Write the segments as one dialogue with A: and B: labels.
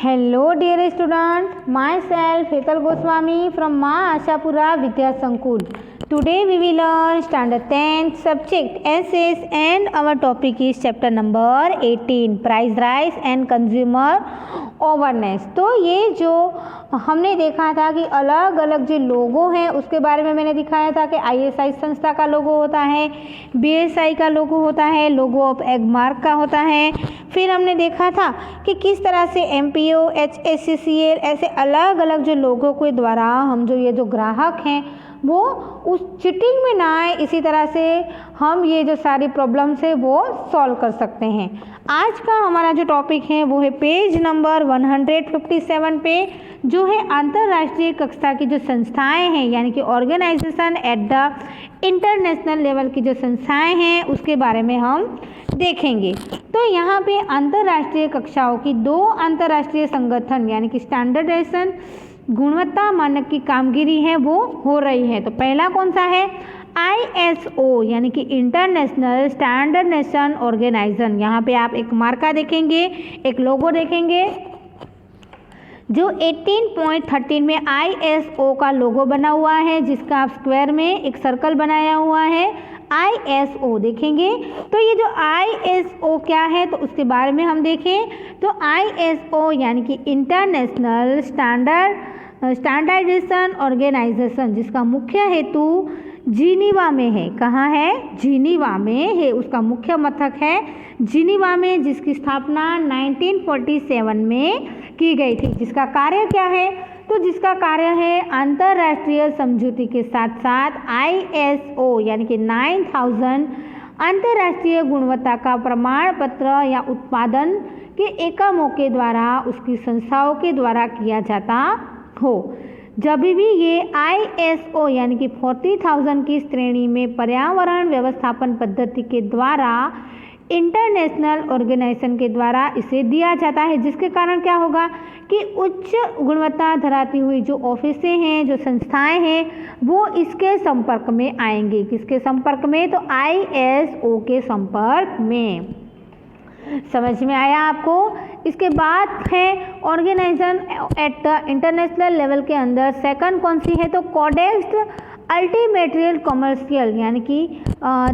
A: Hello dear student, myself Hetal Goswami from Ma Ashapura Vidya Sankul. Today we will learn standard 10 subject essays and our topic is chapter number 18 price rise and consumer awareness. तो ये जो हमने देखा था कि अलग अलग जो लोगो हैं उसके बारे में मैंने दिखाया था कि ISI संस्था का लोगो होता है, BSI का लोगो होता है, लोगो ऑफ एगमार्क का होता है। फिर हमने देखा था कि किस तरह से MPO, HSCCL ऐसे अलग अलग जो लोगों के द्वारा हम जो ये जो ग्राहक हैं वो उस चीटिंग में ना आए, इसी तरह से हम ये जो सारी प्रॉब्लम्स है वो सॉल्व कर सकते हैं। आज का हमारा जो टॉपिक है वो है पेज नंबर 157 पे, जो है अंतर्राष्ट्रीय कक्षा की जो संस्थाएं हैं यानी कि organisation at the international level की जो संस्थाएं हैं उसके बारे में हम देखेंगे। तो यहाँ पे अंतर्राष्ट्रीय कक्षाओं की दो अंतर्राष्ट्रीय संगठन यानी कि स्टैंडर्डाइजेशन गुणवत्ता मानक की कामगिरी है वो हो रही है। तो पहला कौन सा है? ISO यानी कि इंटरनेशनल स्टैंडर्डाइजेशन ऑर्गेनाइजेशन। यहाँ पे आप एक मार्का देखेंगे, एक लोगो देखेंगे जो 18.13 में ISO का लोगो बना हुआ है, जिसका आप स्क्वायर में एक सर्कल बनाया हुआ है ISO देखेंगे। तो ये जो ISO क्या है तो उसके बारे में हम देखें तो ISO यानी कि इंटरनेशनल स्टैंडर्डाइजेशन ऑर्गेनाइजेशन, जिसका मुख्य हेतु जिनीवा में है। कहाँ है? जिनीवा में है, उसका मुख्य मथक है जिनीवा में, जिसकी स्थापना 1947 में की गई थी। जिसका कार्य क्या है? तो जिसका कार्य है अंतर्राष्ट्रीय समझौते के साथ साथ ISO यानी कि 9000 अंतर्राष्ट्रीय गुणवत्ता का प्रमाण पत्र या उत्पादन के एकमों के द्वारा उसकी संस्थाओं के द्वारा किया जाता हो। जब भी ये ISO यानी कि 40,000 की श्रेणी में पर्यावरण व्यवस्थापन पद्धति के द्वारा इंटरनेशनल ऑर्गेनाइजेशन के द्वारा इसे दिया जाता है, जिसके कारण क्या होगा कि उच्च गुणवत्ता धराती हुई जो ऑफिसें हैं, जो संस्थाएं हैं, वो इसके संपर्क में आएंगी। किसके संपर्क में? तो ISO के संपर्क में। समझ में आया आपको? इसके बाद है organisation at the international level के अंदर सेकंड कौन सी है? तो कोडेक्स अल्टीमेट्रियल कमर्शियल यानी कि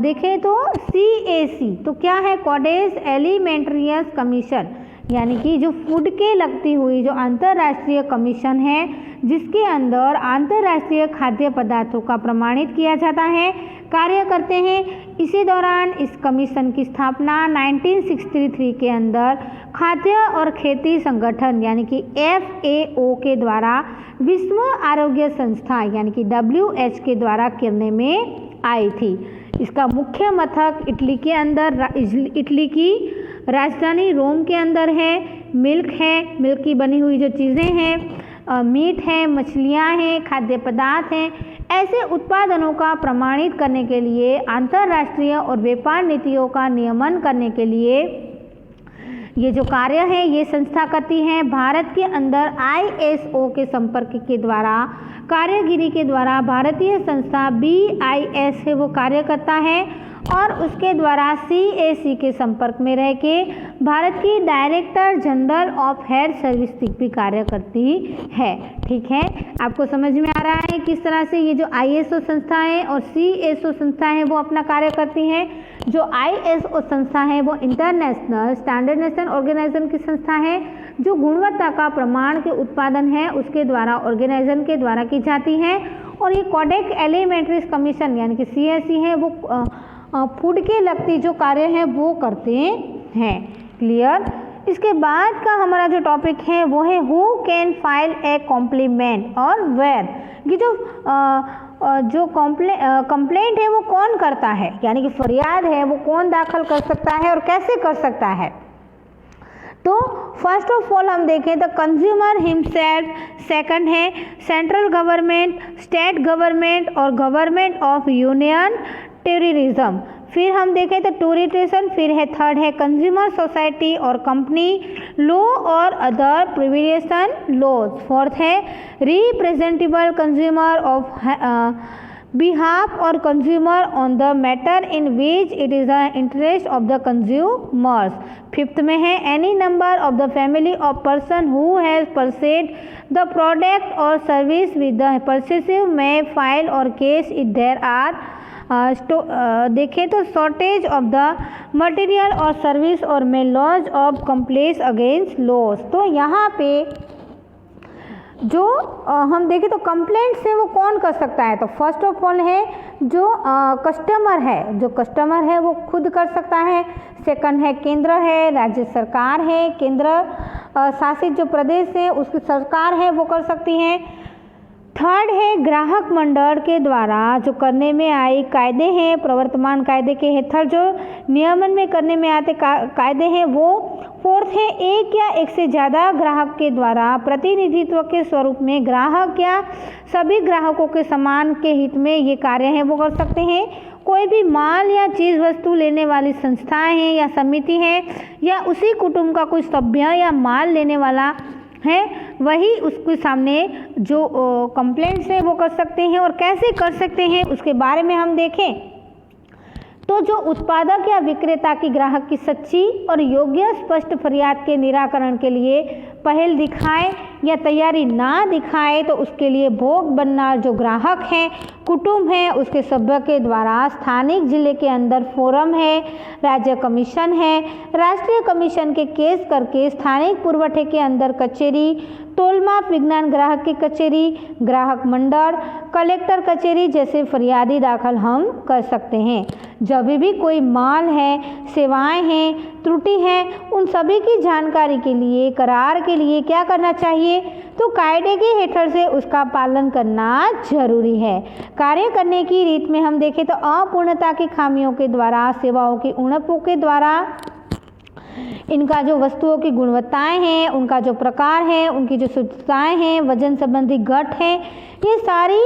A: देखें तो CAC। तो क्या है? कोडेक्स एलिमेंट्रियस कमीशन यानी कि जो फूड के लगती हुई जो अंतर्राष्ट्रीय कमीशन है, जिसके अंदर अंतर्राष्ट्रीय खाद्य पदार्थों का प्रमाणित किया जाता है, कार्य करते हैं। इसी दौरान इस कमीशन की स्थापना 1963 के अंदर खाद्य और खेती संगठन यानी कि FAO के द्वारा विश्व आरोग्य संस्था यानी कि WHO के द्वारा करने में आई थी। इसका मुख्य मथक इटली के अंदर, इटली की राजधानी रोम के अंदर है। मिल्क है, मिल्क की बनी हुई जो चीज़ें हैं, मीट है, मछलियाँ हैं, खाद्य पदार्थ हैं, ऐसे उत्पादनों का प्रमाणित करने के लिए अंतर्राष्ट्रीय और व्यापार नीतियों का नियमन करने के लिए ये जो कार्य है ये संस्था करती है। भारत के अंदर ISO के संपर्क के द्वारा कार्यगिरी के द्वारा भारतीय संस्था BIS है वो कार्य करता है और उसके द्वारा CAC के संपर्क में रह के भारत की director general of health service भी कार्य करती है। ठीक है, आपको समझ में आ रहा है किस तरह से ये जो ISO संस्थाएं और CASO संस्थाएं वो अपना कार्य करती हैं। जो ISO संस्था है वो इंटरनेशनल स्टैंडर्डाइजेशन ऑर्गेनाइजेशन की संस्था है, जो गुणवत्ता का प्रमाण के उत्पादन है उसके द्वारा ऑर्गेनाइजेशन के द्वारा की जाती है। और ये कोडेक्स एलिमेंट्री कमीशन यानी कि CAC है वो फूड के लगती जो कार्य है वो करते हैं। क्लियर? इसके बाद का हमारा जो टॉपिक है वो है who can file a compliment और वेयर। ये जो कंप्लेंट है वो कौन करता है यानी कि फरियाद है वो कौन दाखिल कर सकता है और कैसे कर सकता है? तो फर्स्ट ऑफ ऑल हम देखें तो कंज्यूमर हिमसेल्फ, सेकंड है सेंट्रल गवर्नमेंट, स्टेट गवर्नमेंट और गवर्नमेंट ऑफ यूनियन टेररिज्म। फिर हम देखें तो टूरिटेशन, फिर है थर्ड है कंज्यूमर सोसाइटी और कंपनी लॉ और अदर प्रिविलेशन लॉज। फोर्थ है representable consumer of behalf or consumer on the matter in which it is the interest of the consumers. Fifth में है any number of the family of person who has purchased the product or service with the purchaser may file or case if there are देखें तो shortage of the material और service और may lodge of complaints against loss. तो यहाँ पे जो हम देखें तो कंप्लेंट से वो कौन कर सकता है, तो फर्स्ट ऑफ ऑल है जो कस्टमर है वो खुद कर सकता है। सेकंड है केंद्र है, राज्य सरकार है, केंद्र शासित जो प्रदेश है उसकी सरकार है वो कर सकती है। थर्ड है ग्राहक मंडल के द्वारा जो करने में आई कायदे हैं, प्रवर्तमान कायदे के हेठल जो नियमन में करने में आते कायदे हैं वो। फोर्थ है एक या एक से ज़्यादा ग्राहक के द्वारा प्रतिनिधित्व के स्वरूप में ग्राहक या सभी ग्राहकों के समान के हित में ये कार्य हैं वो कर सकते हैं। कोई भी माल या चीज़ वस्तु लेने वाली संस्थाएं हैं या समिति है या उसी कुटुंब का कोई सभ्य या माल लेने वाला है वही उसके सामने जो कंप्लेंट्स है वो कर सकते हैं। और कैसे कर सकते हैं उसके बारे में हम देखें तो जो उत्पादक या विक्रेता की ग्राहक की सच्ची और योग्य स्पष्ट फरियाद के निराकरण के लिए पहल दिखाए या तैयारी ना दिखाए तो उसके लिए भोग बनना जो ग्राहक हैं, कुटुंब है, उसके सभ्य के द्वारा स्थानिक जिले के अंदर फोरम है, राज्य कमीशन है, राष्ट्रीय कमीशन के केस करके स्थानिक पुरवठे के अंदर कचेरी, तोलमाप विज्ञान ग्राहक की कचेरी, ग्राहक मंडल, कलेक्टर कचेरी जैसे फरियादी दाखिल हम कर सकते हैं। जब भी कोई माल है, सेवाएं हैं, त्रुटि है, उन सभी की जानकारी के लिए करार के लिए क्या करना चाहिए तो कायदे के हेठल से उसका पालन करना जरूरी है। कार्य करने की रीत में हम देखें तो अपूर्णता की खामियों के द्वारा, सेवाओं की उणपों के द्वारा, इनका जो वस्तुओं की गुणवत्ताएं हैं, उनका जो प्रकार है, उनकी जो शुद्धताएं हैं, वजन संबंधी घट है, ये सारी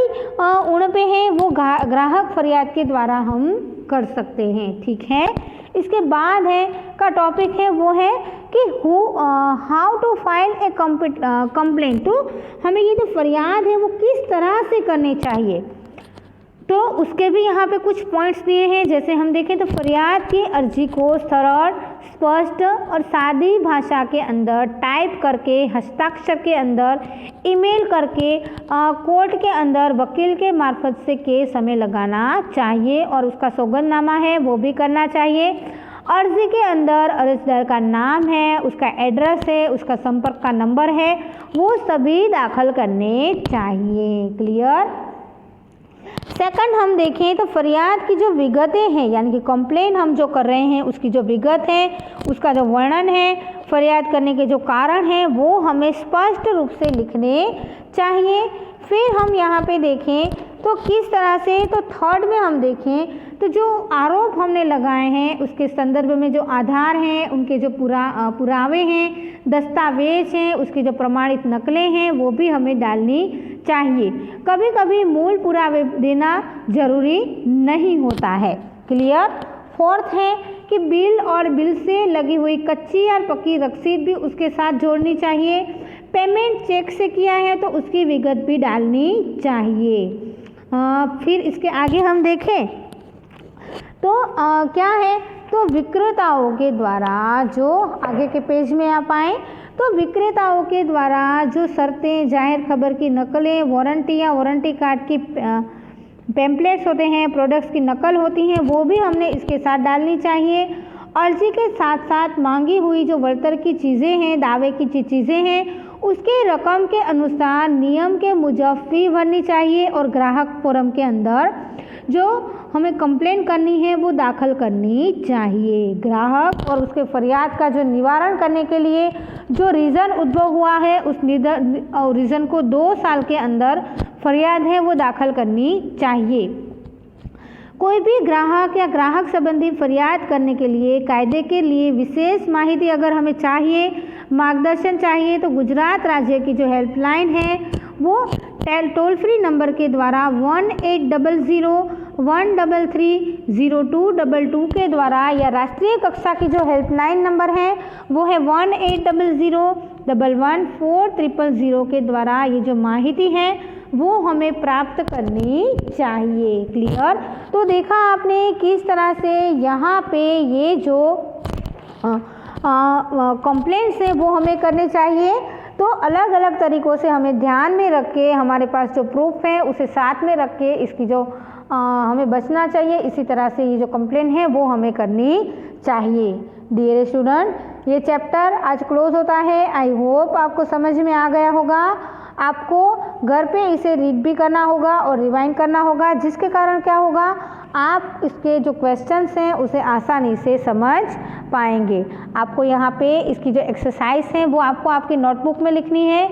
A: उणपे हैं वो ग्राहक फरियाद के द्वारा हम कर सकते हैं। ठीक है, इसके बाद है का टॉपिक है वो है कि how to file a complaint. तो हमें ये जो फरियाद है वो किस तरह से करनी चाहिए तो उसके भी यहाँ पे कुछ पॉइंट्स दिए हैं। जैसे हम देखें तो फरियाद की अर्जी को सरल, स्पष्ट और सादी भाषा के अंदर टाइप करके, हस्ताक्षर के अंदर, ईमेल करके, कोर्ट के अंदर वकील के मार्फत से केस हमें लगाना चाहिए और उसका सौगंधनामा है वो भी करना चाहिए। अर्जी के अंदर अर्जदार का नाम है, उसका एड्रेस है, उसका संपर्क का नंबर है, वो सभी दाखिल करने चाहिए। क्लियर। सेकंड हम देखें तो फरियाद की जो विगतें हैं यानी कि कंप्लेन हम जो कर रहे हैं उसकी जो विगत है, उसका जो वर्णन है, फरियाद करने के जो कारण हैं वो हमें स्पष्ट रूप से लिखने चाहिए। फिर हम यहाँ पे देखें तो किस तरह से, तो थर्ड में हम देखें तो जो आरोप हमने लगाए हैं उसके संदर्भ में जो आधार हैं, उनके जो पुरावे हैं, दस्तावेज हैं, उसकी जो प्रमाणित नकलें हैं वो भी हमें डालनी चाहिए। कभी कभी मूल पुरावे देना जरूरी नहीं होता है। क्लियर। फोर्थ है कि बिल और बिल से लगी हुई कच्ची या पक्की रसीद भी उसके साथ जोड़नी चाहिए। पेमेंट चेक से किया है तो उसकी विगत भी डालनी चाहिए। फिर इसके आगे हम देखें तो क्या है तो विक्रेताओं के द्वारा जो आगे के पेज में आप आएँ तो विक्रेताओं के द्वारा जो शर्तें, जाहिर खबर की नकलें, वारंटी या वारंटी कार्ड की पैम्पलेट्स होते हैं, प्रोडक्ट्स की नकल होती हैं वो भी हमने इसके साथ डालनी चाहिए। अर्जी के साथ साथ मांगी हुई जो वर्तर की चीज़ें हैं, दावे की चीज़ें हैं, उसके रकम के अनुसार नियम के मुजब फी भरनी चाहिए और ग्राहक फोरम के अंदर जो हमें कंप्लेन करनी है वो दाखिल करनी चाहिए। ग्राहक और उसके फरियाद का जो निवारण करने के लिए जो रीज़न उद्भव हुआ है उस रीज़न को 2 साल के अंदर फरियाद है वो दाखिल करनी चाहिए। कोई भी ग्राहक या ग्राहक संबंधी फरियाद करने के लिए कायदे के लिए विशेष माहिती अगर हमें चाहिए, मार्गदर्शन चाहिए तो गुजरात राज्य की जो हेल्पलाइन है वो टोल फ्री नंबर के द्वारा 1800-133-0222 के द्वारा या राष्ट्रीय कक्षा की जो हेल्पलाइन नंबर है वो है 1800-114-000 के द्वारा ये जो माहिती है वो हमें प्राप्त करनी चाहिए। क्लियर? तो देखा आपने किस तरह से यहाँ पे ये जो कंप्लेंट्स हैं वो हमें करने चाहिए। तो अलग अलग तरीक़ों से हमें ध्यान में रख के हमारे पास जो प्रूफ है उसे साथ में रख के इसकी जो हमें बचना चाहिए, इसी तरह से ये जो कंप्लेंट है वो हमें करनी चाहिए। डियर स्टूडेंट, ये चैप्टर आज क्लोज होता है। आई होप आपको समझ में आ गया होगा। आपको घर पे इसे रीड भी करना होगा और रिवाइंड करना होगा, जिसके कारण क्या होगा, आप इसके जो क्वेश्चंस हैं उसे आसानी से समझ पाएंगे। आपको यहाँ पे इसकी जो एक्सरसाइज है वो आपको आपकी नोटबुक में लिखनी है।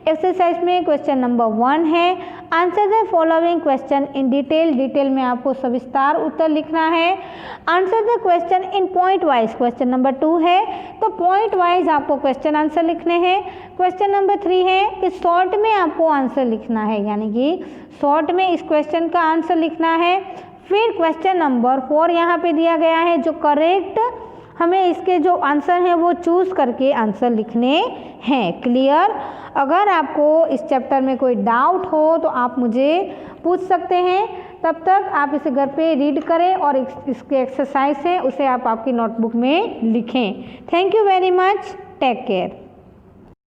A: एक्सरसाइज में क्वेश्चन नंबर 1 है, answer the following question in detail. Detail में आपको सविस्तार उत्तर लिखना है। Answer the question in point wise, question number 2 है, तो पॉइंट वाइज आपको क्वेश्चन आंसर लिखने हैं। क्वेश्चन नंबर 3 है कि शॉर्ट में आपको आंसर लिखना है, यानी कि शॉर्ट में इस क्वेश्चन का आंसर लिखना है। फिर क्वेश्चन नंबर 4 यहाँ पे दिया गया है, जो करेक्ट हमें इसके जो आंसर हैं वो चूज़ करके आंसर लिखने हैं। क्लियर? अगर आपको इस चैप्टर में कोई डाउट हो तो आप मुझे पूछ सकते हैं। तब तक आप इसे घर पे रीड करें और इसके एक्सरसाइज है उसे आप आपकी नोटबुक में लिखें। Thank you very much. Take care.